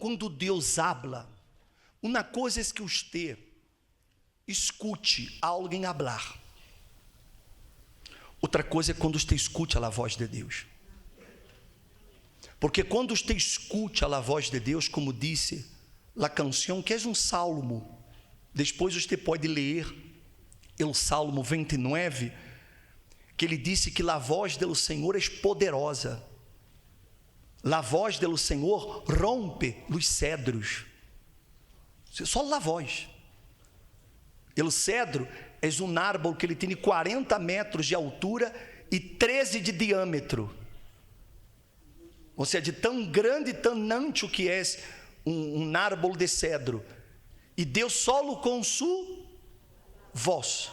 quando Deus habla, uma coisa é que você escute alguém falar. Outra coisa é quando você escute a voz de Deus. Porque quando você escute a voz de Deus, como disse a canção, que é um salmo, depois você pode ler o Salmo 29, que ele disse que a voz do Senhor é poderosa. A voz do Senhor rompe os cedros. Só a voz. O cedro é um árvore que ele tem 40 metros de altura e 13 de diâmetro. Ou seja, de tão grande e tão ancho que é um árvore de cedro. E Deus solo com sua voz.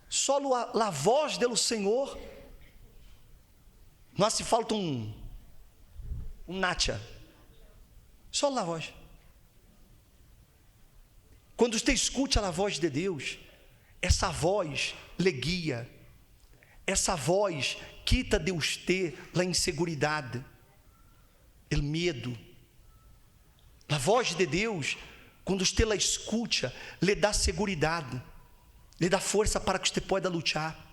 Solo a voz do Senhor. Não se falta um nacha. Só a voz. Quando você escute a voz de Deus, essa voz lhe guia, essa voz quita de você a inseguridade, o medo. A voz de Deus, quando você a escuta, lhe dá seguridade, lhe dá força para que você possa lutar.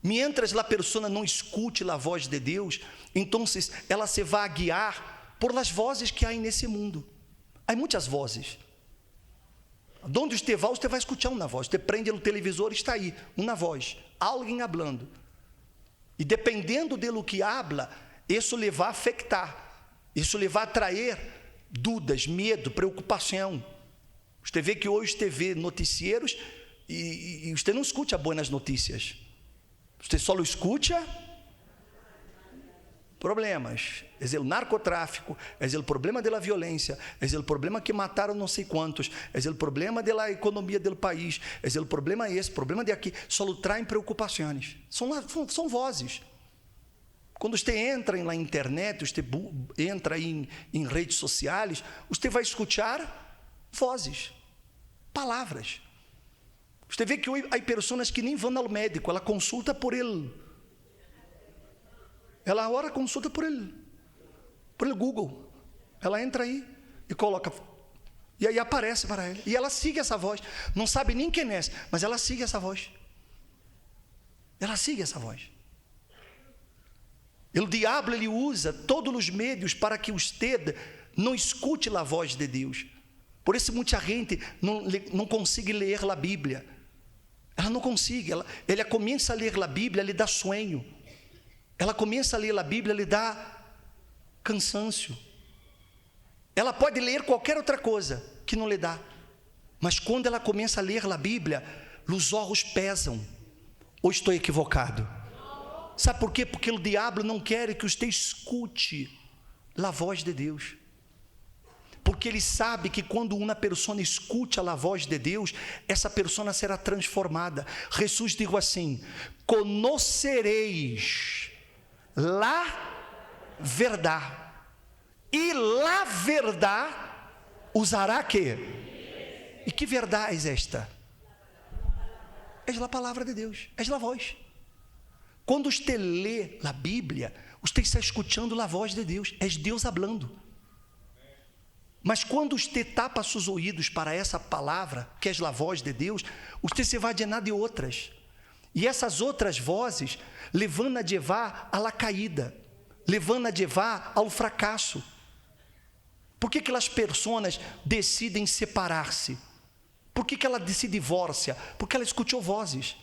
Mientras a pessoa não escute a voz de Deus, então ela se vai guiar por las vozes que há nesse mundo. Há muitas vozes. Onde você vai escutar uma voz. Você prende no televisor, está aí, uma voz, alguém falando. E dependendo do que habla, isso lhe vai afetar, isso lhe vai atrair dúvidas, medo, preocupação. Você vê que hoje você vê noticieiros e você não escuta boas notícias. Você só escuta problemas. É o narcotráfico, é o problema da violência, é o problema que mataram não sei quantos, é o problema da economia do país, é o problema esse, problema de aqui. Só traem preocupações. São vozes. Quando você entra na internet, você entra em redes sociais, você vai escutar vozes, palavras. Você vê que hoje há pessoas que nem vão ao médico, ela consulta por ele. Ela ora, consulta por ele Google. Ela entra aí e coloca, e aí aparece para ele, e ela sigue essa voz, não sabe nem quem é, mas ela sigue essa voz. Ela sigue essa voz. O diabo, ele usa todos os meios para que você não escute a voz de Deus. Por isso muita gente não consegue ler a Bíblia. Ela não consegue, ela começa a ler a Bíblia, lhe dá sonho. Ela começa a ler a Bíblia, lhe dá cansaço. Ela pode ler qualquer outra coisa que não lhe dá. Mas quando ela começa a ler a Bíblia, os olhos pesam. Ou estou equivocado? Sabe por quê? Porque o diabo não quer que você escute a voz de Deus. Porque ele sabe que quando uma pessoa escute a voz de Deus, essa pessoa será transformada. Jesus disse assim: conhecereis la verdade, e la verdade usará que? E que verdade é esta? É a palavra de Deus, é a voz. Quando você lê a Bíblia, você está escutando a voz de Deus, é Deus falando. Mas quando você tapa seus ouvidos para essa palavra, que é a voz de Deus, você se vai llenar de outras. E essas outras vozes levam a levar à la caída, levando a levar ao fracasso. Por que as pessoas decidem separar-se? Por que ela se divorcia? Porque ela escutou vozes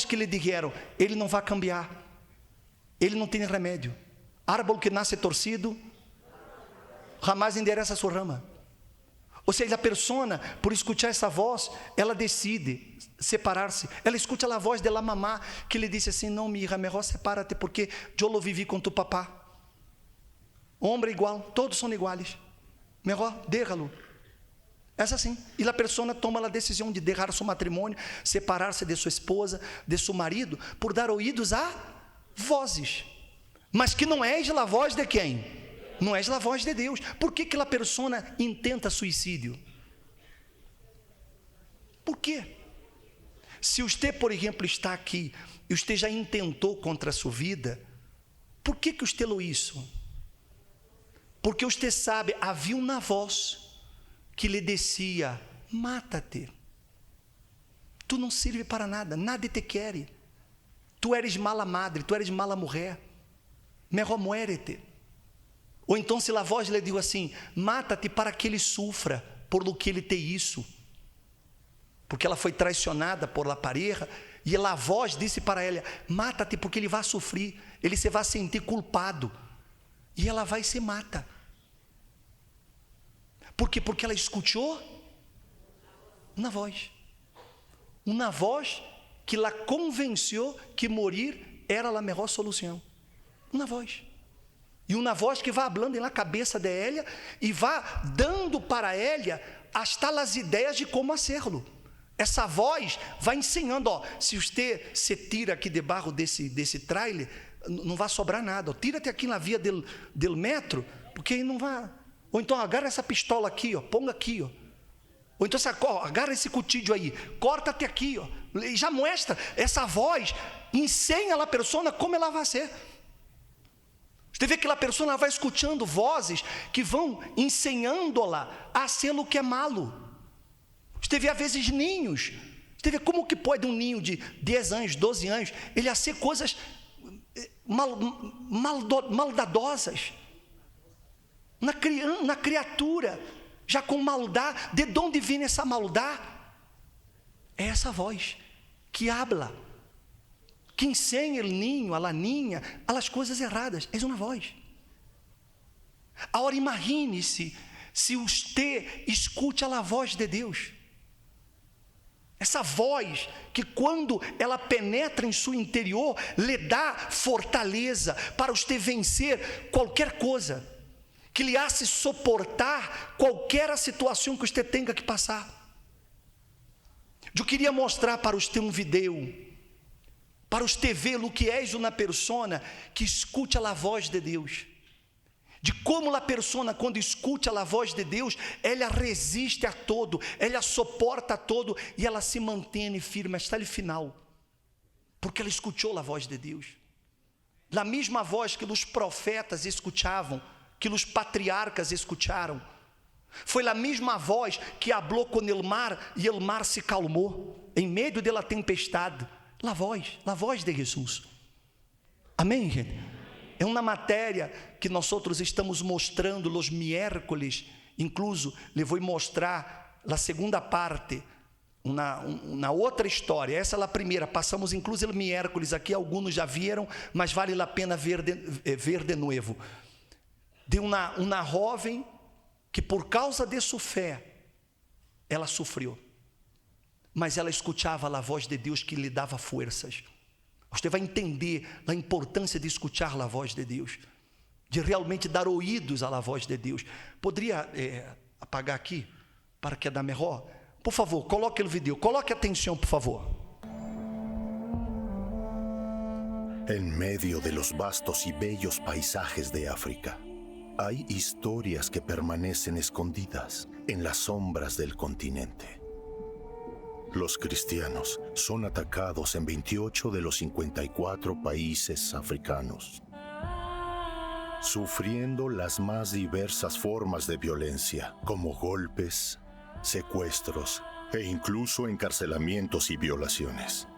que lhe disseram: ele não vai cambiar, ele não tem remédio, árvore que nasce torcido jamais endereça sua rama. Ou seja, a pessoa, por escutar essa voz, ela decide separar-se. Ela escuta a voz da mamá que lhe disse assim: não, minha hija, melhor separa-te, porque eu lo vivi com tu papá. Homem igual, todos são iguais, melhor déjalo. É assim. E a pessoa toma a decisão de deixar seu matrimônio, separar-se de sua esposa, de seu marido, por dar ouvidos a vozes, mas que não é a voz de quem? Não é a voz de Deus. Por que a pessoa intenta suicídio? Por quê? Se você, por exemplo, está aqui e você já intentou contra a sua vida, por que você falou isso? Porque você sabe, havia uma voz que lhe dizia: mata-te, tu não sirve para nada, nadie te quer, tu eres mala madre, tu eres mala mulher, mejor muérete. Ou então se a voz lhe diz assim: mata-te para que ele sufra por lo que ele tem isso, porque ela foi traicionada por la pareja, e a voz disse para ela: mata-te porque ele vai sofrer, ele se vai sentir culpado, e ela vai e se mata. Por quê? Porque ela escutou uma voz que la convenceu que morir era a melhor solução. Uma voz. E uma voz que vai falando na cabeça de ela e vai dando para ela hasta as ideias de como hacerlo. Essa voz vai ensinando, se você se tira aqui debaixo desse trailer, não vai sobrar nada. Tira-te aqui na via del metro, porque aí não vai. Ou então agarra essa pistola aqui, ponga aqui, Ou então agarra esse cuchillo aí, corta-te aqui, E já mostra, essa voz ensina a pessoa como ela vai ser. Você vê que a pessoa vai escutando vozes que vão ensinando-la a ser o que é malo. Você vê às vezes ninhos. Você vê como que pode um ninho de 10 anos, 12 anos, ele a ser coisas maldadosas. Na criatura, já com maldade. De onde vem essa maldade? É essa voz que habla, que ensina o ninho, a laninha, as coisas erradas. É uma voz. Agora imagine-se, se você escute a voz de Deus. Essa voz que quando ela penetra em seu interior, lhe dá fortaleza para você vencer qualquer coisa, que lhe hace suportar qualquer situação que você tenha que passar. Eu queria mostrar para você um vídeo, para você ver o que é uma pessoa que escute a voz de Deus, de como a pessoa, quando escute a voz de Deus, ela resiste a todo, ela suporta a todo, e ela se mantém firme até o final, porque ela escutou a voz de Deus, a mesma voz que os profetas escutavam, que os patriarcas escutaram. Foi a mesma voz que falou com o mar, e o mar se calmou, em meio da tempestade. A voz de Jesus. Amém, gente? É uma matéria que nós outros estamos mostrando os miércoles, incluso lhe vou mostrar a segunda parte, uma outra história. Essa é a primeira, passamos incluso o miércoles aqui, alguns já viram, mas vale a pena ver de novo. De uma jovem que por causa de sua fé, ela sofreu, mas ela escutava a voz de Deus que lhe dava forças. Você vai entender a importância de escutar a voz de Deus, de realmente dar ouvidos à voz de Deus. Poderia apagar aqui, para que dê melhor? Por favor, coloque o vídeo, coloque atenção, por favor. En medio de los vastos y bellos paisajes de África, hay historias que permanecen escondidas en las sombras del continente. Los cristianos son atacados en 28 de los 54 países africanos, sufriendo las más diversas formas de violencia, como golpes, secuestros e incluso encarcelamientos y violaciones.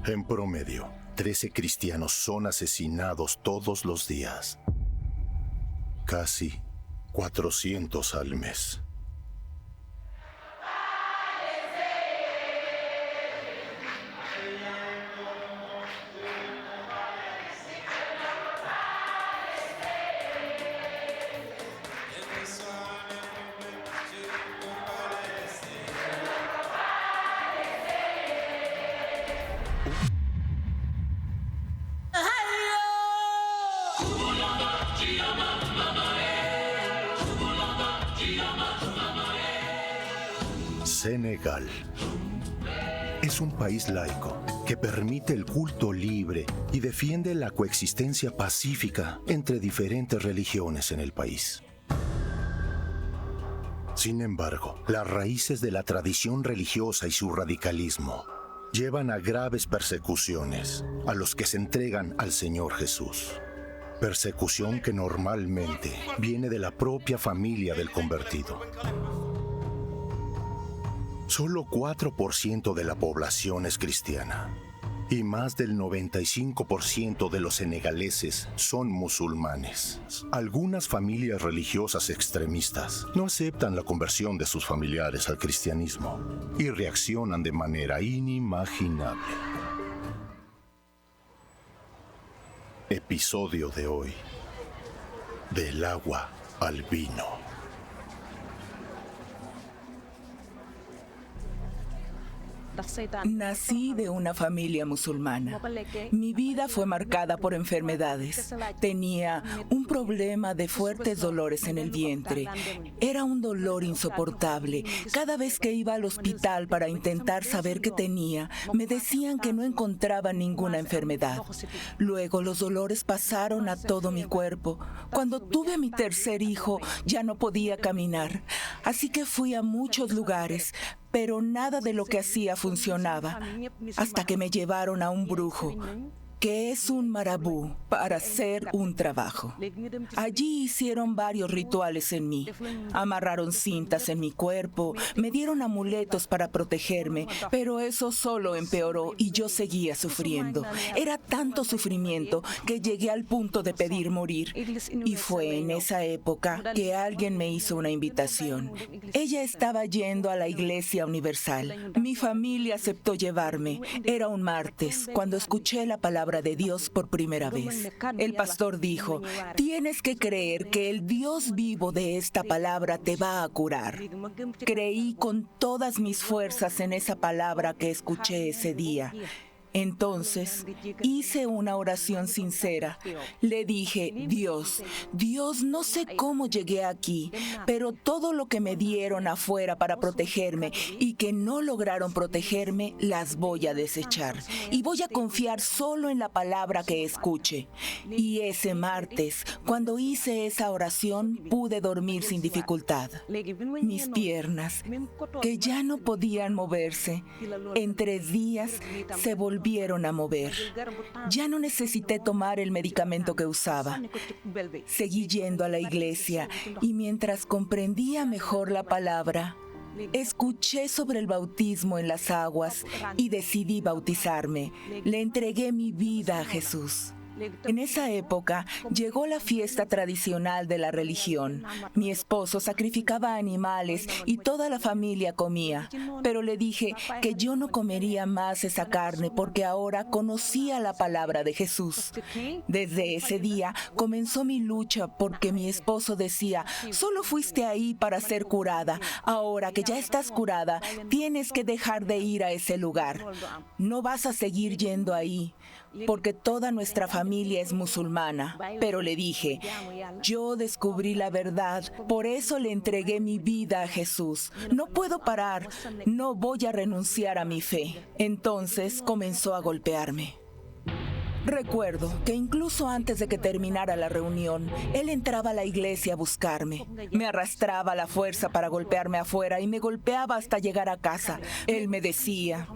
En promedio, 13 cristianos son asesinados todos los días, casi 400 al mes. Senegal es un país laico que permite el culto libre y defiende la coexistencia pacífica entre diferentes religiones en el país. Sin embargo, las raíces de la tradición religiosa y su radicalismo llevan a graves persecuciones a los que se entregan al Señor Jesús. persecución que normalmente viene de la propia familia del convertido. Solo 4% de la población es cristiana y más del 95% de los senegaleses son musulmanes. Algunas familias religiosas extremistas no aceptan la conversión de sus familiares al cristianismo y reaccionan de manera inimaginable. Episodio de hoy: del agua al vino. Nací de una familia musulmana. Mi vida fue marcada por enfermedades. Tenía un problema de fuertes dolores en el vientre. Era un dolor insoportable. Cada vez que iba al hospital para intentar saber qué tenía, me decían que no encontraban ninguna enfermedad. Luego los dolores pasaron a todo mi cuerpo. Cuando tuve a mi tercer hijo, ya no podía caminar. Así que fui a muchos lugares, pero nada de lo que hacía funcionaba, hasta que me llevaron a un brujo, que es un marabú, para hacer un trabajo. Allí hicieron varios rituales en mí. Amarraron cintas en mi cuerpo, me dieron amuletos para protegerme, pero eso solo empeoró y yo seguía sufriendo. Era tanto sufrimiento que llegué al punto de pedir morir. Y fue en esa época que alguien me hizo una invitación. Ella estaba yendo a la Iglesia Universal. Mi familia aceptó llevarme. Era un martes, cuando escuché la palabra de Dios por primera vez. El pastor dijo: tienes que creer que el Dios vivo de esta palabra te va a curar. Creí con todas mis fuerzas en esa palabra que escuché ese día. Entonces hice una oración sincera. Le dije: Dios, no sé cómo llegué aquí, pero todo lo que me dieron afuera para protegerme y que no lograron protegerme, las voy a desechar. Y voy a confiar solo en la palabra que escuche. Y ese martes, cuando hice esa oración, pude dormir sin dificultad. Mis piernas, que ya no podían moverse, en 3 días se volvieron a mover. Ya no necesité tomar el medicamento que usaba. Seguí yendo a la iglesia y mientras comprendía mejor la palabra, escuché sobre el bautismo en las aguas y decidí bautizarme. Le entregué mi vida a Jesús. En esa época llegó la fiesta tradicional de la religión. Mi esposo sacrificaba animales y toda la familia comía, pero le dije que yo no comería más esa carne porque ahora conocía la palabra de Jesús. Desde ese día comenzó mi lucha porque mi esposo decía: solo fuiste ahí para ser curada. Ahora que ya estás curada, tienes que dejar de ir a ese lugar. No vas a seguir yendo ahí, porque toda nuestra familia es musulmana. Pero le dije: yo descubrí la verdad, por eso le entregué mi vida a Jesús. No puedo parar, no voy a renunciar a mi fe. Entonces comenzó a golpearme. Recuerdo que incluso antes de que terminara la reunión, él entraba a la iglesia a buscarme. Me arrastraba a la fuerza para golpearme afuera y me golpeaba hasta llegar a casa. Él me decía: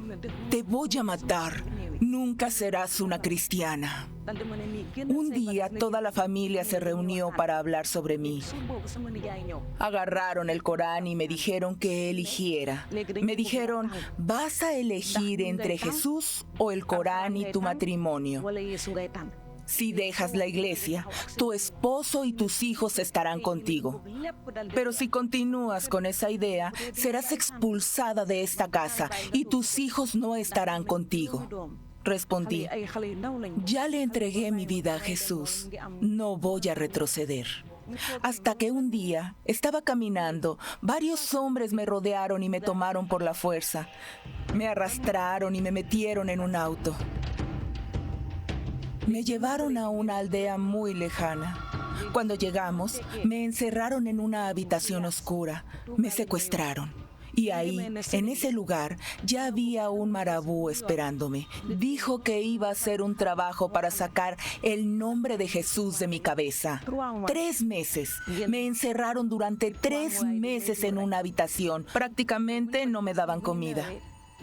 te voy a matar, nunca serás una cristiana. Un día toda la familia se reunió para hablar sobre mí. Agarraron el Corán y me dijeron que eligiera. Me dijeron: vas a elegir entre Jesús o el Corán y tu matrimonio. Si dejas la iglesia, tu esposo y tus hijos estarán contigo. Pero si continúas con esa idea, serás expulsada de esta casa y tus hijos no estarán contigo. Respondí: ya le entregué mi vida a Jesús, no voy a retroceder. Hasta que un día estaba caminando, varios hombres me rodearon y me tomaron por la fuerza. Me arrastraron y me metieron en un auto. Me llevaron a una aldea muy lejana. Cuando llegamos, me encerraron en una habitación oscura. Me secuestraron. Y ahí, en ese lugar, ya había un marabú esperándome. Dijo que iba a hacer un trabajo para sacar el nombre de Jesús de mi cabeza. 3 meses. Me encerraron durante 3 meses en una habitación. Prácticamente no me daban comida.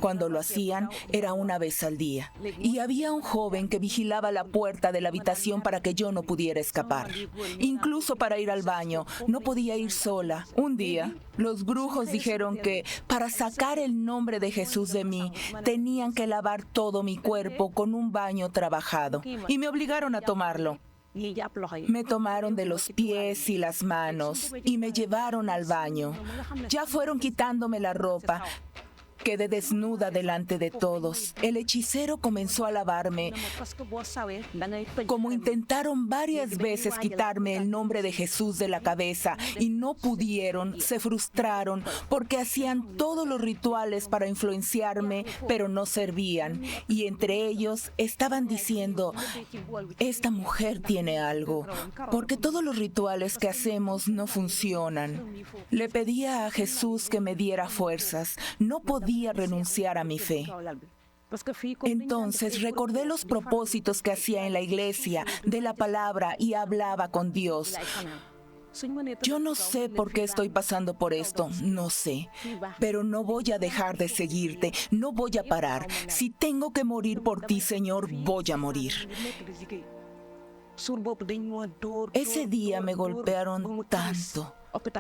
Cuando lo hacían, era una vez al día. Y había un joven que vigilaba la puerta de la habitación para que yo no pudiera escapar. Incluso para ir al baño, no podía ir sola. Un día, los brujos dijeron que para sacar el nombre de Jesús de mí, tenían que lavar todo mi cuerpo con un baño trabajado. Y me obligaron a tomarlo. Me tomaron de los pies y las manos y me llevaron al baño. Ya fueron quitándome la ropa. Quedé desnuda delante de todos. El hechicero comenzó a lavarme. Como intentaron varias veces quitarme el nombre de Jesús de la cabeza y no pudieron, se frustraron porque hacían todos los rituales para influenciarme, pero no servían. Y entre ellos estaban diciendo, esta mujer tiene algo, porque todos los rituales que hacemos no funcionan. Le pedía a Jesús que me diera fuerzas. No podía renunciar a mi fe. Entonces recordé los propósitos que hacía en la iglesia, de la palabra, y hablaba con Dios. Yo no sé por qué estoy pasando por esto, no sé, pero no voy a dejar de seguirte, no voy a parar. Si tengo que morir por ti, Señor, voy a morir. Ese día me golpearon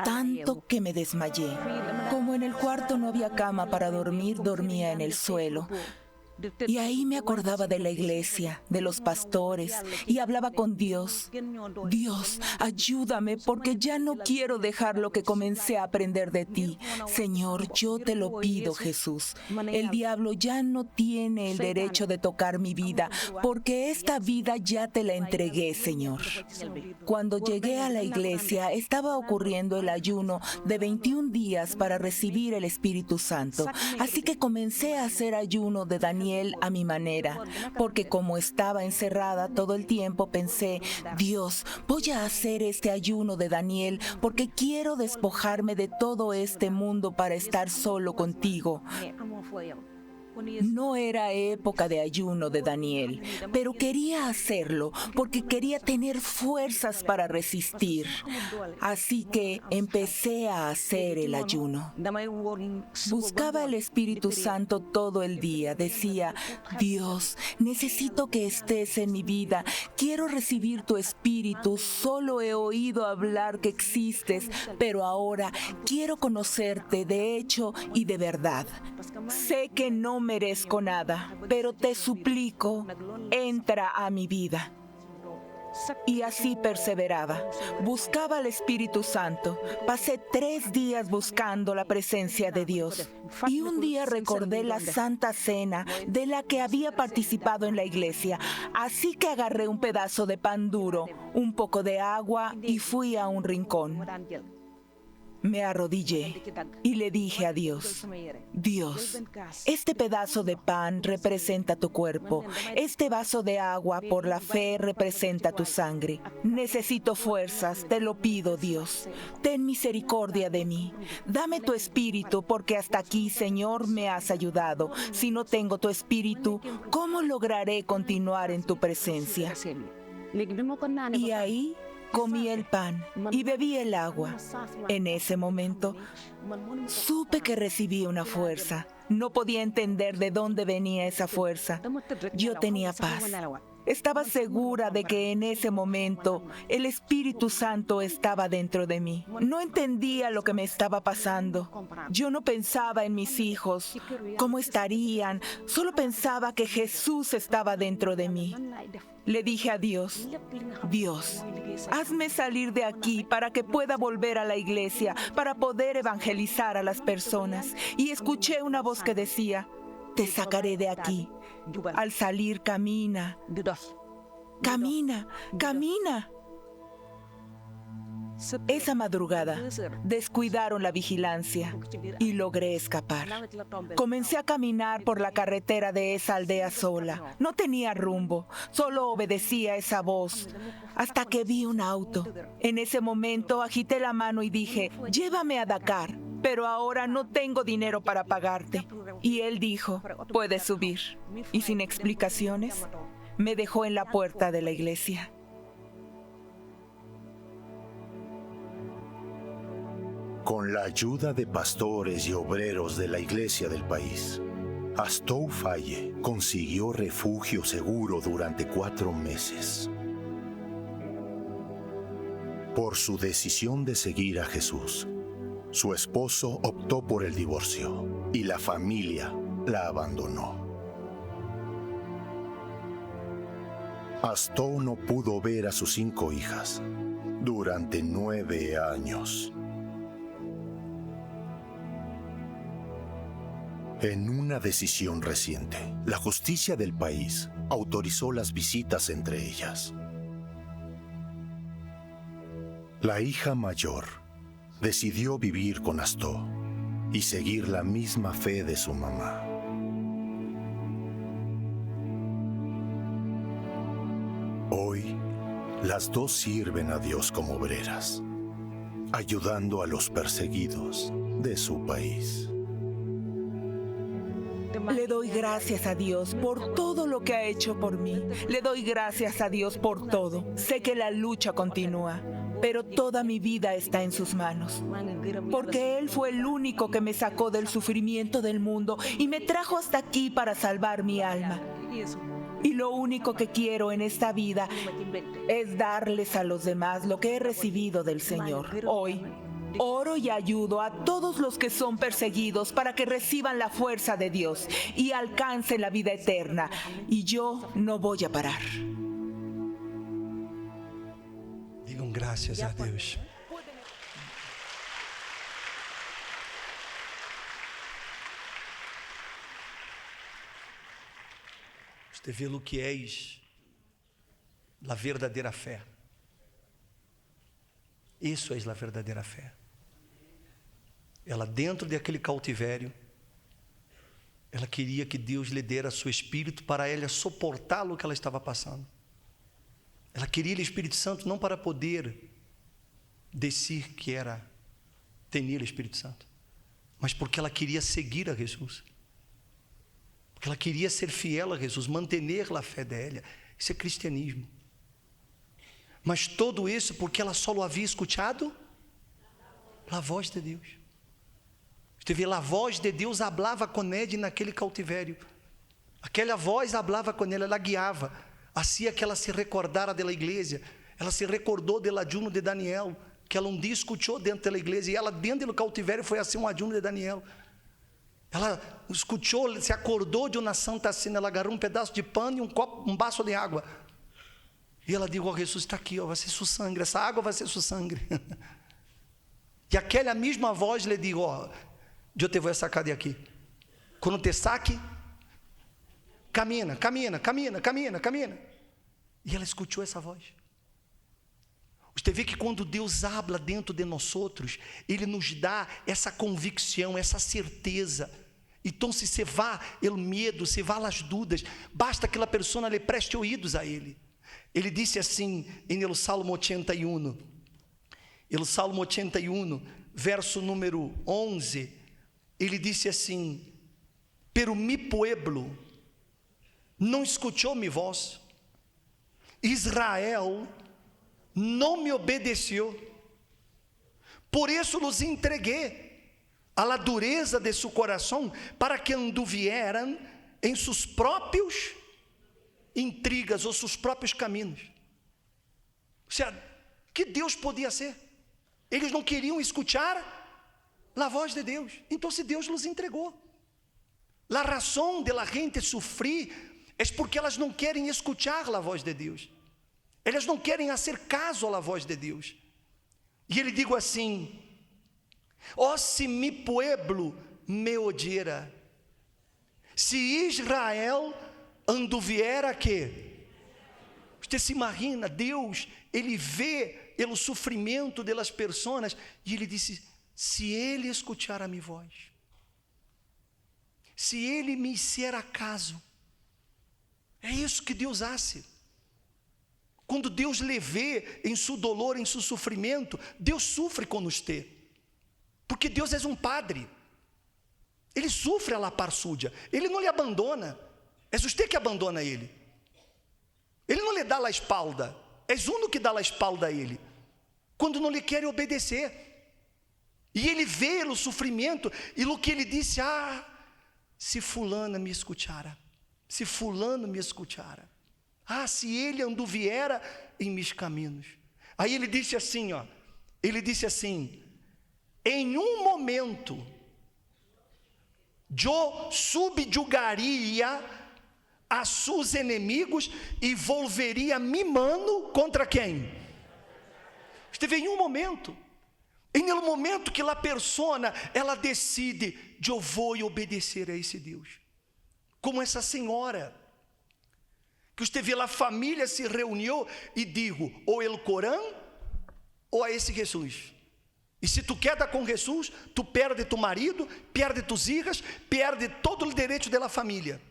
tanto que me desmayé. Como en el cuarto no había cama para dormir, dormía en el suelo. Y ahí me acordaba de la iglesia, de los pastores, y hablaba con Dios. Dios, ayúdame porque ya no quiero dejar lo que comencé a aprender de ti. Señor, yo te lo pido, Jesús. El diablo ya no tiene el derecho de tocar mi vida, porque esta vida ya te la entregué, Señor. Cuando llegué a la iglesia, estaba ocurriendo el ayuno de 21 días para recibir el Espíritu Santo. Así que comencé a hacer ayuno de Daniel a mi manera, porque como estaba encerrada todo el tiempo, pensé, Dios, voy a hacer este ayuno de Daniel porque quiero despojarme de todo este mundo para estar solo contigo. No era época de ayuno de Daniel, pero quería hacerlo porque quería tener fuerzas para resistir. Así que empecé a hacer el ayuno. Buscaba el Espíritu Santo todo el día. Decía, Dios, necesito que estés en mi vida. Quiero recibir tu Espíritu. Solo he oído hablar que existes, pero ahora quiero conocerte de hecho y de verdad. Sé que no merezco nada, pero te suplico, entra a mi vida. Y así perseveraba. Buscaba al Espíritu Santo. Pasé 3 días buscando la presencia de Dios. Y un día recordé la Santa Cena de la que había participado en la iglesia. Así que agarré un pedazo de pan duro, un poco de agua y fui a un rincón. Me arrodillé y le dije a Dios, Dios, este pedazo de pan representa tu cuerpo, este vaso de agua por la fe representa tu sangre. Necesito fuerzas, te lo pido, Dios. Ten misericordia de mí. Dame tu espíritu porque hasta aquí, Señor, me has ayudado. Si no tengo tu espíritu, ¿cómo lograré continuar en tu presencia? Y ahí comí el pan y bebí el agua. En ese momento, supe que recibí una fuerza. No podía entender de dónde venía esa fuerza. Yo tenía paz. Estaba segura de que en ese momento el Espíritu Santo estaba dentro de mí. No entendía lo que me estaba pasando. Yo no pensaba en mis hijos, cómo estarían. Solo pensaba que Jesús estaba dentro de mí. Le dije a Dios, Dios, hazme salir de aquí para que pueda volver a la iglesia, para poder evangelizar a las personas. Y escuché una voz que decía, te sacaré de aquí. Al salir, camina. Camina, camina. Esa madrugada descuidaron la vigilancia y logré escapar. Comencé a caminar por la carretera de esa aldea sola. No tenía rumbo, solo obedecía esa voz hasta que vi un auto. En ese momento agité la mano y dije, llévame a Dakar, pero ahora no tengo dinero para pagarte. Y él dijo, puedes subir. Y sin explicaciones, me dejó en la puerta de la iglesia. Con la ayuda de pastores y obreros de la iglesia del país, Astou Faye consiguió refugio seguro durante 4 meses. Por su decisión de seguir a Jesús, su esposo optó por el divorcio y la familia la abandonó. Astou no pudo ver a sus 5 hijas durante 9 años. En una decisión reciente, la justicia del país autorizó las visitas entre ellas. La hija mayor decidió vivir con Astou y seguir la misma fe de su mamá. Hoy, las dos sirven a Dios como obreras, ayudando a los perseguidos de su país. Le doy gracias a Dios por todo lo que ha hecho por mí. Le doy gracias a Dios por todo. Sé que la lucha continúa, pero toda mi vida está en sus manos. Porque Él fue el único que me sacó del sufrimiento del mundo y me trajo hasta aquí para salvar mi alma. Y lo único que quiero en esta vida es darles a los demás lo que he recibido del Señor. Hoy oro y ayudo a todos los que son perseguidos para que reciban la fuerza de Dios y alcancen la vida eterna. Y yo no voy a parar. Digam graças a Deus. Você vê o que és a verdadeira fé. Isso é a verdadeira fé. Ela dentro daquele cautivério, ela queria que Deus lhe dera seu Espírito para ela suportar o que ela estava passando. Ela queria o Espírito Santo não para poder decir que era ter o Espírito Santo, mas porque ela queria seguir a Jesus. Porque ela queria ser fiel a Jesus, manter a fé dela. Isso é cristianismo. Mas tudo isso porque ela só havia escutado a voz de Deus. Você vê, a voz de Deus falava com ele naquele cautivério. Aquela voz falava com ele, ela guiava. Assim que ela se recordara da igreja. Ela se recordou do ajuno de Daniel, que ela dia escutou dentro da igreja. E ela dentro do cautivério foi assim ajuno de Daniel. Ela escutou, se acordou de uma santa cena. Ela agarrou pedaço de pano e um vaso de água. E ela disse: Jesus está aqui, vai ser seu sangue, essa água vai ser seu sangue. E aquela mesma voz lhe disse: eu te vou sacar de aqui. Quando te saque, camina. E ela escutou essa voz. Você vê que quando Deus habla dentro de nós outros, Ele nos dá essa convicção, essa certeza. Então, se você vá o medo, se vá as dúvidas, basta que a pessoa lhe preste ouvidos a Ele. Ele disse assim em el Salmo 81, verso número 11, ele disse assim: pero mi pueblo não escutou mi voz, Israel não me obedeceu, por isso los entreguei a la dureza de su coração, para que anduvieran em seus próprios intrigas ou seus próprios caminhos. Ou seja, que Deus podia ser? Eles não queriam escutar a voz de Deus, então se Deus los entregou. A razão de la gente sofrer é porque elas não querem escutar a voz de Deus, elas não querem fazer caso à voz de Deus. E ele digo assim: se mi pueblo me odiara, se Israel anduviera que. Você se imagina, Deus, Ele vê o sofrimento das pessoas, e Ele disse: se Ele escutar a minha voz, se Ele me hiciera caso. É isso que Deus hace. Quando Deus lhe vê em seu dolor, em seu sofrimento, Deus sofre com você, porque Deus é um padre. Ele sofre a la par suya, Ele não lhe abandona. É você que abandona Ele. Ele não lhe dá a espalda, é uno que dá a espalda a Ele, quando não lhe quer obedecer. E Ele vê o sofrimento, e o que Ele disse: se fulana me escutara, se fulano me escutara, se ele anduviera em meus caminhos. Aí ele disse assim, em um momento, eu subjugaria a seus inimigos e volveria mi mano contra quem? Esteve em um momento, no momento que a persona, ela decide, eu vou obedecer a esse Deus, como essa senhora, que esteve lá, a família se reuniu e digo, ou el Corão, ou a esse Jesus. E se tu quer dar com Jesus, tu perde tu marido, perde tus hijas, perde todo o direito da família.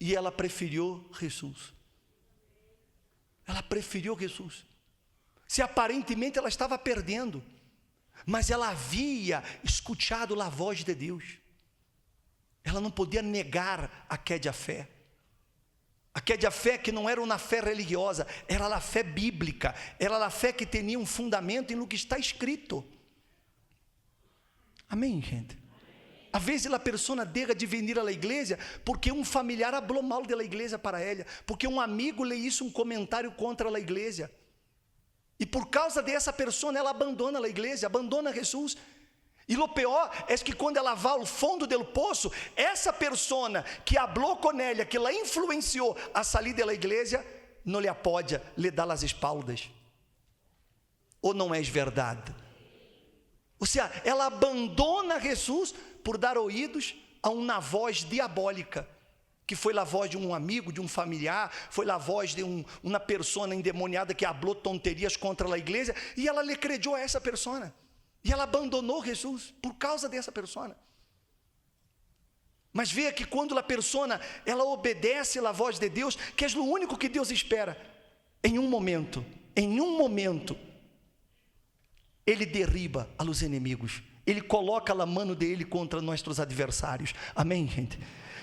E ela preferiu Jesus. Ela preferiu Jesus. Se aparentemente ela estava perdendo, mas ela havia escutado a voz de Deus. Ela não podia negar a que de fé. A que de fé que não era uma fé religiosa, era a fé bíblica, era a fé que tinha um fundamento em lo que está escrito. Amém, gente? Às vezes a pessoa deixa de vir à igreja porque um familiar falou mal da igreja para ela, porque um amigo lhe hizo um comentário contra a igreja. E por causa dessa pessoa, ela abandona a igreja, abandona Jesus. E o pior é que quando ela vai ao fundo do poço, essa pessoa que falou com ela, que ela influenciou a sair da igreja, não lhe apoia, lhe dá as espaldas. Ou não é verdade? Ou seja, ela abandona Jesus por dar ouvidos a uma voz diabólica, que foi a voz de um amigo, de um familiar, foi a voz de uma pessoa endemoniada que falou tonterias contra a igreja, e ela lhe crediu a essa pessoa. E ela abandonou Jesus por causa dessa pessoa. Mas veja que quando a pessoa, ela obedece à voz de Deus, que é o único que Deus espera, em um momento, Ele derriba a los inimigos, Ele coloca a mano dele contra nossos adversários. Amém, gente?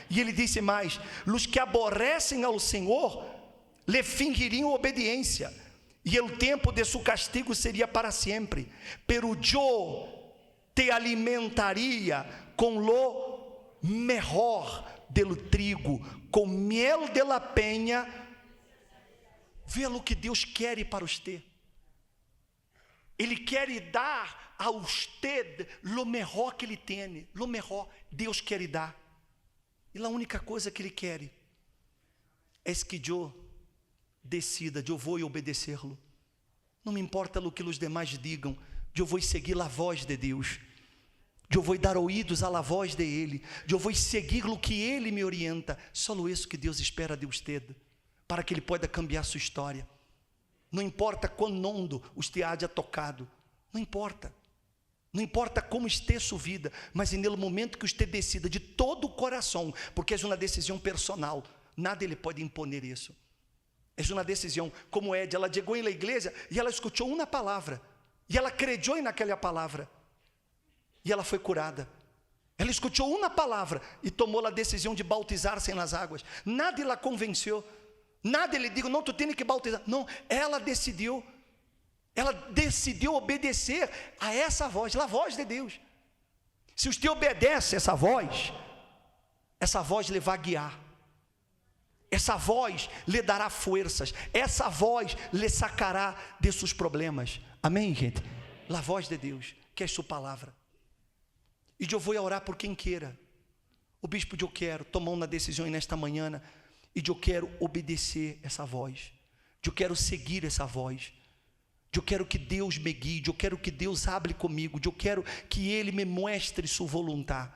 E ele disse mais, os que aborrecem ao Senhor, lhe fingiriam obediência, e o tempo de seu castigo seria para sempre, pero eu te alimentaria com lo mejor del trigo, com miel de la penha. Vê o que Deus quer para você. Ele quer dar a você lo mejor que Ele tem, lo mejor Deus quer dar. E a única coisa que Ele quer é que eu decida, eu vou obedecê-lo. Não me importa o que os demais digam, eu vou seguir a voz de Deus. Eu vou dar ouvidos à voz de Ele. Eu vou seguir o que Ele me orienta. Só isso que Deus espera de você, para que Ele possa cambiar sua história. Não importa quão hondo você haya tocado, não importa. Não importa como esteja sua vida, mas no momento que você decida de todo o coração, porque é uma decisão personal, nada Ele pode imponer isso. É uma decisão, como Ed, ela chegou na igreja e ela escutou uma palavra, e ela acreditou naquela palavra, e ela foi curada. Ela escutou uma palavra e tomou a decisão de bautizar-se nas águas. Nada ela convenceu, nada ele disse, não, tu tens que bautizar. Não, ela decidiu obedecer a essa voz, a voz de Deus. Se você obedece essa voz lhe vai guiar. Essa voz lhe dará forças. Essa voz lhe sacará de seus problemas. Amém, gente? A voz de Deus, que é sua palavra. E eu vou orar por quem queira. O bispo, eu quero tomar uma decisão nesta manhã, e eu quero obedecer essa voz. Eu quero seguir essa voz. Eu quero que Deus me guie, eu quero que Deus hable comigo, eu quero que Ele me mostre sua vontade.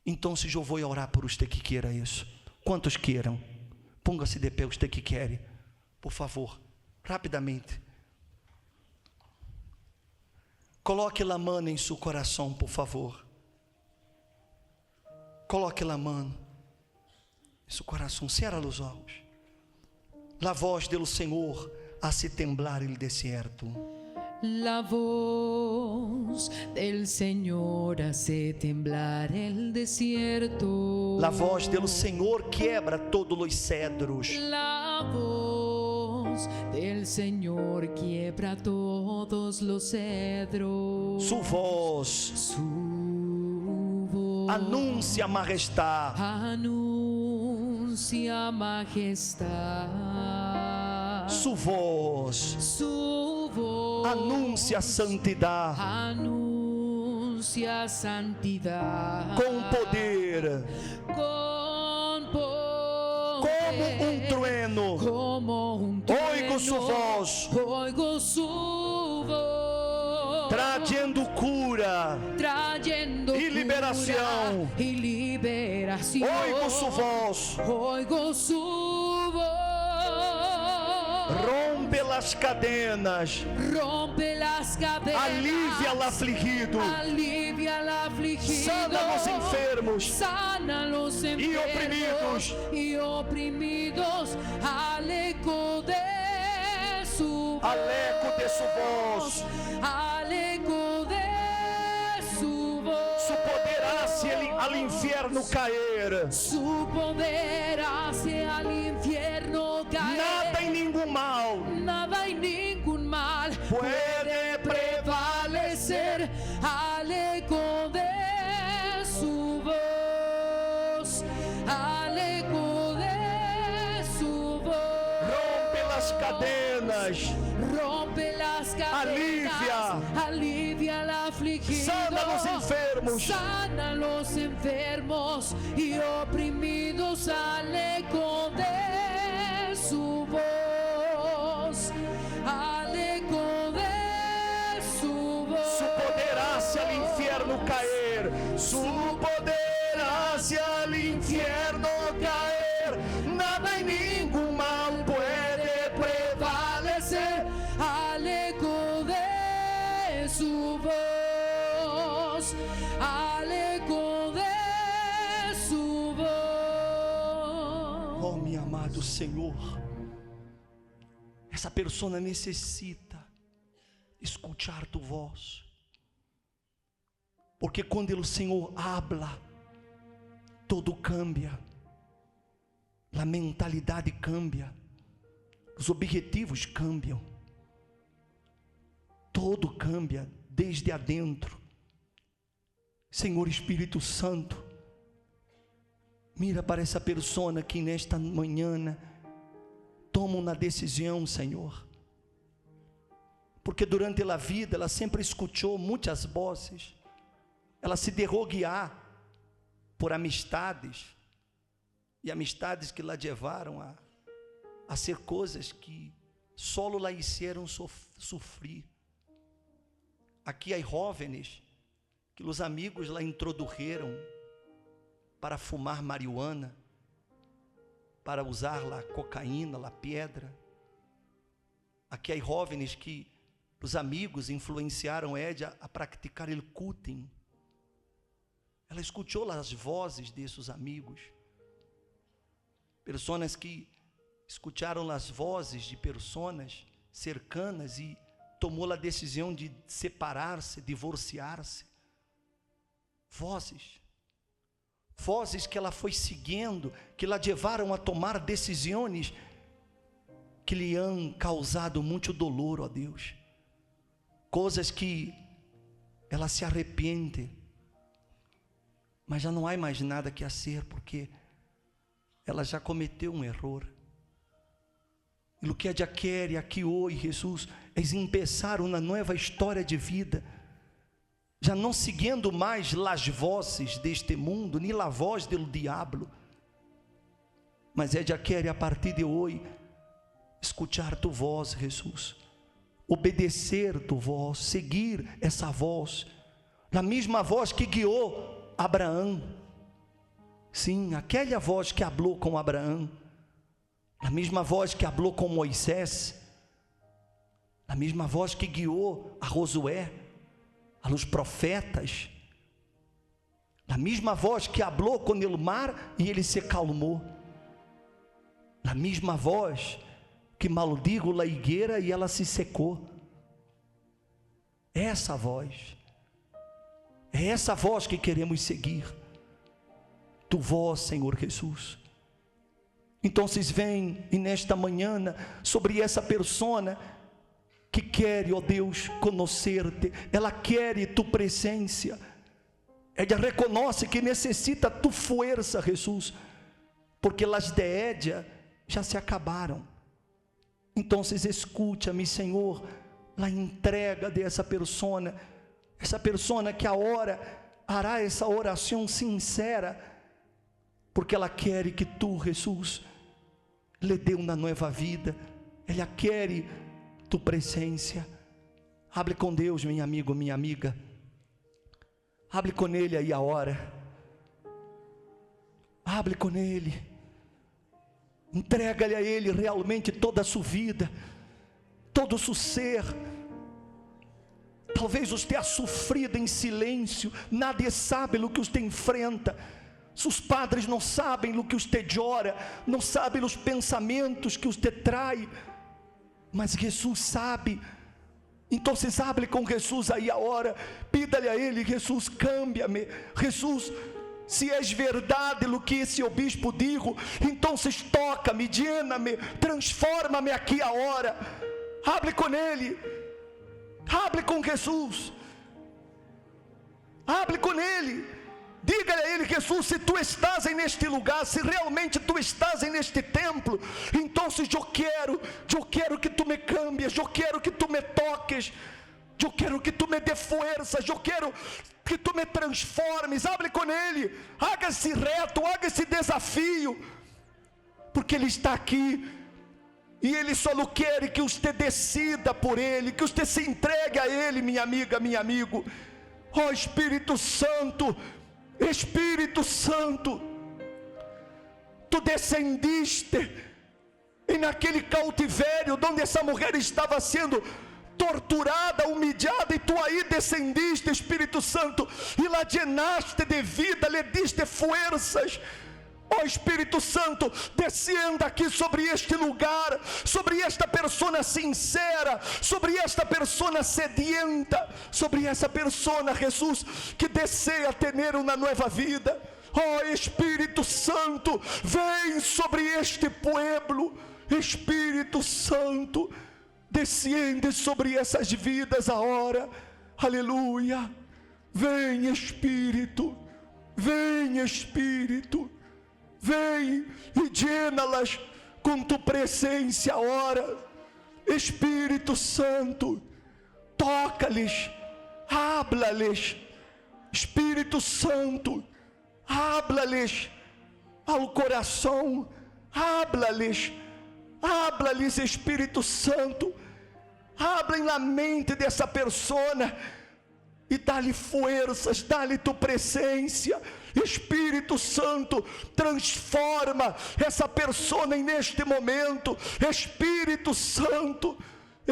Então, se eu vou orar por você que queira isso. Quantos queiram? Ponga-se de pé, você que quer, por favor, rapidamente. Coloque a mão em seu coração, por favor. Coloque a mão em seu coração, cierra os olhos. A voz do Senhor hace temblar el desierto. La voz del Señor hace temblar el desierto. La voz del Senhor quebra todos los cedros. La voz del Señor quiebra todos los cedros. Su voz anuncia a majestade. Anuncia majestad. Su voz anuncia a santidade. Anuncia santidad. Com poder. Como um trueno. Oigo su voz. Trayendo cura. E liberação. Oigo su voz. Rompe las cadenas. Alivia al afligido. Sana los enfermos. E oprimidos. Al eco de su voz. Su poder hace al infierno caer. Nada y ningún mal puede prevalecer al eco de su voz. Rompe las cadenas. Alivia al afligido. Sana los enfermos y oprimidos al eco de su voz. Su poder hace al infierno caer. Su poder hace al infierno caer. Nada y ningún mal puede prevalecer al eco de su voz. Al eco de su voz. Oh, mi amado Senhor, essa pessoa necessita escutar tu voz, porque quando o Senhor habla, todo cambia, a mentalidade cambia, os objetivos cambiam, todo cambia desde adentro. Senhor Espírito Santo, mira para essa pessoa que nesta manhã toma uma decisão, Senhor, porque durante a vida ela sempre escutou muitas vozes, ela se deixou guiar por amistades, e amistades que la levaram a ser coisas que solo la hicieron sofrer. Aqui há jovens que os amigos la introdujeram para fumar marihuana, para usar a cocaína, a pedra. Aqui há jovens que os amigos influenciaram ela a praticar o cutting. Ela escutou as vozes desses amigos. Pessoas que escutaram as vozes de pessoas cercanas e tomou a decisão de separar-se, divorciar-se. Vozes que ela foi seguindo, que la levaram a tomar decisões que lhe han causado muito dolor, ó Deus. Coisas que ela se arrepende, mas já não há mais nada que fazer, porque ela já cometeu um erro. E o que ela quer aqui hoje, Jesus, é começar uma nova história de vida, já não seguindo mais as vozes deste mundo, nem a voz do diabo, mas ela quer a partir de hoje escutar tu voz, Jesus, obedecer tu voz, seguir essa voz, a mesma voz que guiou Abraão. Sim, aquela voz que falou com Abraão, a mesma voz que falou com Moisés, a mesma voz que guiou a Josué, a los profetas, a mesma voz que falou com o mar e ele se calmou, a mesma voz que maldigo a higueira e ela se secou. Essa voz, é essa voz que queremos seguir, tu voz, Senhor Jesus. Então vem e nesta manhã sobre essa persona que quer, ó Deus, conhecer-te, ela quer tu presença, Ella reconoce que necesita tu fuerza, Jesús, porque las de ella ya se acabaron. Entonces escúchame, Senhor, la entrega de esa persona que ahora hará essa oração sincera, porque ela quer que tu, Jesus, lhe dê uma nova vida. Ela quer tu presença. Hable com Deus, meu amigo, minha amiga. Hable com Ele aí a hora. Hable com Ele. Entrega-lhe a Ele realmente toda a sua vida, todo o seu ser. Talvez você tenha sofrido em silêncio, nadie sabe o que você enfrenta. Seus padres não sabem o que você chora, não sabem os pensamentos que você traz, mas Jesus sabe. Então, hable com Jesus aí agora, pida-lhe a Ele: Jesus, cambia-me. Jesus, se é verdade o que esse obispo dijo, então toca-me, llena-me, transforma-me aqui agora. Hable com Ele, hable com Jesus, hable com Ele. Diga-lhe a Ele: Jesus, se tu estás neste lugar, se realmente tu estás neste templo, então eu quero que tu me cambies, eu quero que tu me toques, eu quero que tu me dê forças, eu quero que tu me transformes. Hable com Ele, haga esse reto, haga esse desafio, porque Ele está aqui, e Ele só quer que você decida por Ele, que você se entregue a Ele, minha amiga, meu amigo. Ó Espírito Santo, Espírito Santo, tu descendiste e naquele cautivério onde essa mulher estava sendo torturada, humilhada, e tu aí descendiste, Espírito Santo, e la llenaste de vida, lhe diste forças. Ó Espírito Santo, descenda aqui sobre este lugar, sobre esta pessoa sincera, sobre esta pessoa sedienta, sobre essa pessoa, Jesus, que deseja ter uma nova vida. Ó Espírito Santo, vem sobre este pueblo. Espírito Santo, descende sobre essas vidas agora. Aleluia. Vem Espírito, vem Espírito, vem e llena-las com tu presença agora. Espírito Santo, toca-lhes, habla-lhes. Espírito Santo, habla-lhes ao coração, habla-lhes, habla-lhes, Espírito Santo, habla na mente dessa pessoa e dá-lhe forças, dá-lhe tu presença. Espírito Santo, transforma essa pessoa neste momento. Espírito Santo,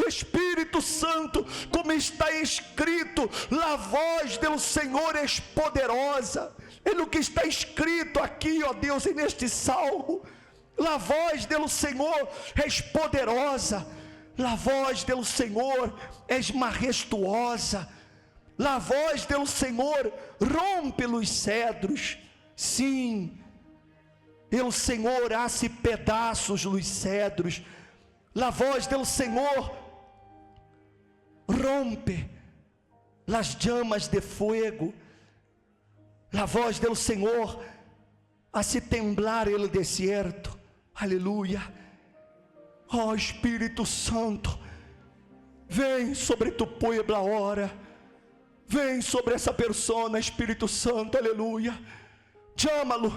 Espírito Santo, como está escrito, a voz do Senhor é poderosa. É o que está escrito aqui, ó Deus, neste salmo. A voz do Senhor é poderosa, a voz do Senhor é majestuosa. A voz do Senhor rompe os cedros. Sim, o Senhor hace pedaços os cedros. A voz do Senhor rompe as chamas de fogo. A voz do Senhor hace temblar o deserto. Aleluia. Ó Espírito Santo, vem sobre tu povo agora. Vem sobre essa pessoa, Espírito Santo, aleluia. Chama-lo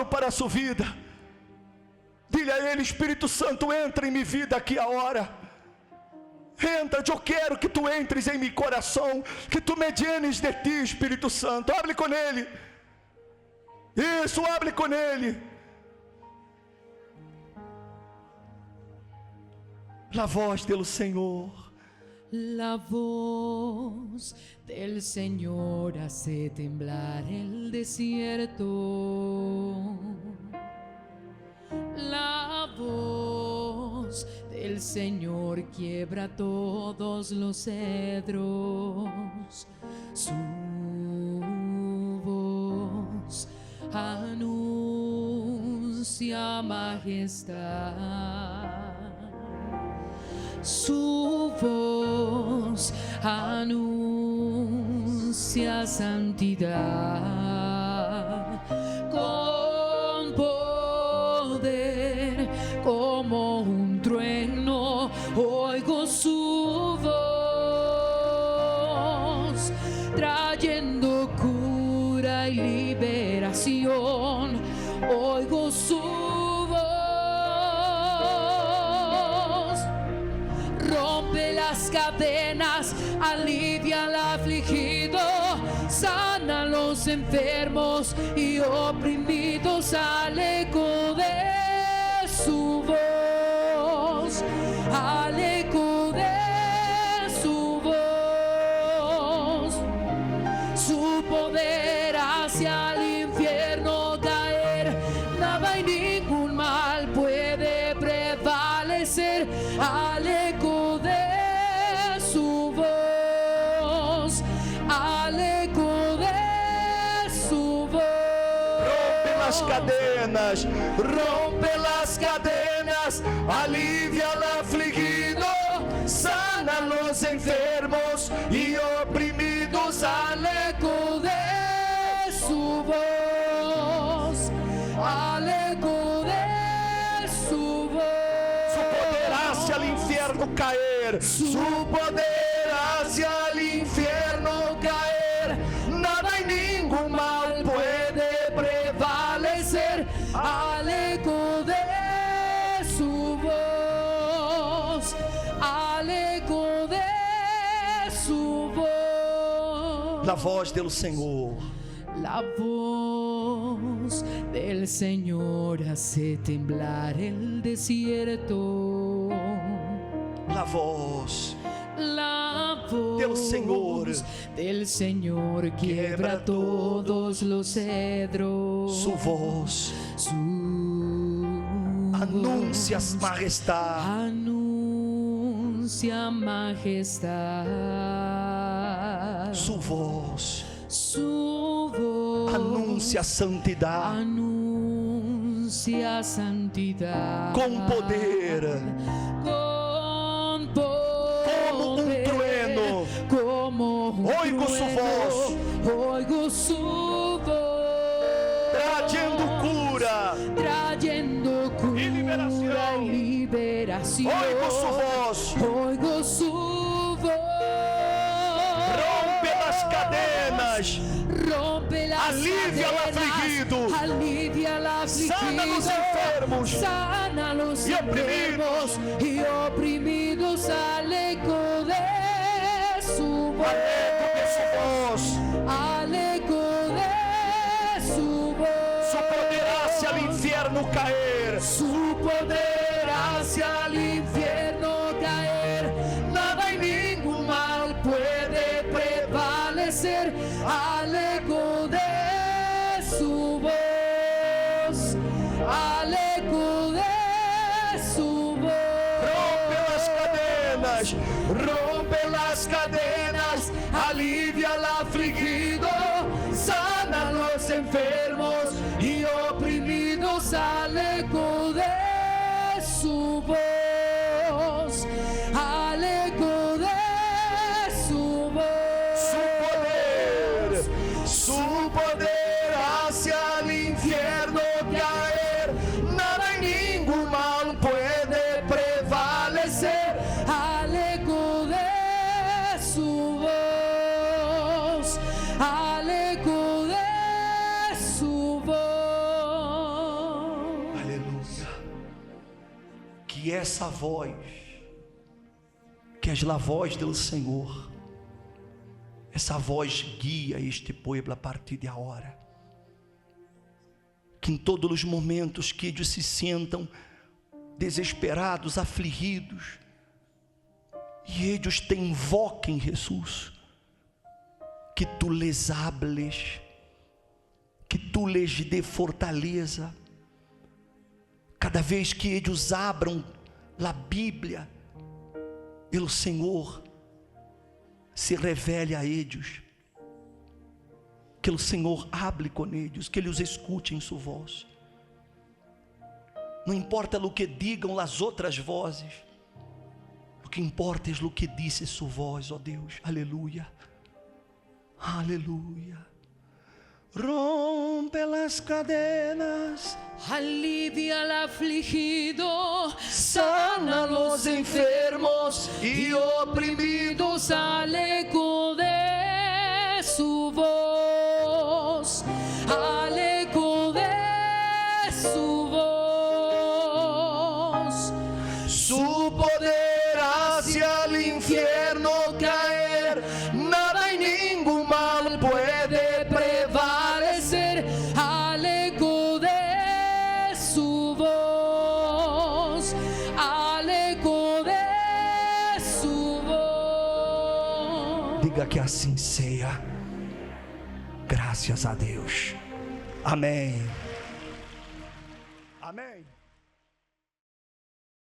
para a sua vida. Dile a Ele: Espírito Santo, entra em minha vida aqui agora. Entra, eu quero que tu entres em meu coração, que tu me llenes de ti, Espírito Santo. Hable com Ele. Isso, hable com Ele. A voz do Senhor. La voz del Señor hace temblar el desierto. La voz del Señor quiebra todos los cedros. Su voz anuncia majestad. Su voz anuncia anuncia santidad con poder, como un trueno oigo su voz, trayendo cura y liberación, oigo su voz, rompe las cadenas, alivia al afligido, sana a los enfermos y oprimidos al eco de su voz, al eco de su voz. Su poder hacia el infierno caer, nada y ningún mal puede prevalecer, al eco de su voz, al eco de su voz. Rompe las cadenas, alivia al afligido, sana a los enfermos y oprimidos al eco de su voz, al eco de su voz. Su poder hacia el infierno caer, su poder hacia el infierno caer, nada y ningún mal puede prevalecer, al eco de su voz, al eco de su voz. La voz del Senhor. La voz del Señor hace temblar el desierto. La voz Del Señor quiebra todos los cedros. Su voz anuncia majestad. Anuncia majestad. Su voz anuncia santidad. Anuncia santidad. Com poder. Como un trueno. Como un Oigo su trueno, voz. Oigo su voz. Trayendo cura. Y liberación. Oigo su voz. Oigo su voz. Rompe las cadenas. Rompe las Alivia al cadenas, afligido. alivia al afligido, Sana a los enfermos. sana a los Y enfermos y oprimidos al eco de su voz, al eco de su voz. Su poder hacia el infierno caer. Su poder hacia el infierno caer, nada y ningún mal puede prevalecer, al eco de su voz, al eco de su voz. Rompe las cadenas, alivia al afligido, sana a los enfermos y oprimidos al eco de su voz, al eco de su voz. Su poder hacia el infierno caer, nada y ningún mal puede prevalecer, Al eco de su voz, al eco de su voz. Aleluia. Que essa voz, que é a voz do Senhor, essa voz guia este povo a partir de agora. Que em todos os momentos que eles se sentam desesperados, afligidos, e eles te invoquem, Jesus, que tu les hables, que tu les dê fortaleza. Cada vez que eles abram a Bíblia, o Senhor se revele a eles, que o Senhor hable com eles, que eles escutem sua voz. Não importa o que digam as outras vozes, o que importa é o que disse sua voz, ó Deus, aleluia, Aleluya. Rompe las cadenas, alivia al afligido, sana a los enfermos y oprimidos al eco de su voz, al eco de su voz. su poder hacia el infierno caer, nada y ningún mal puede prevalecer al eco de su voz, al eco de su voz. Diga que assim seja. Graças a Deus. Amém.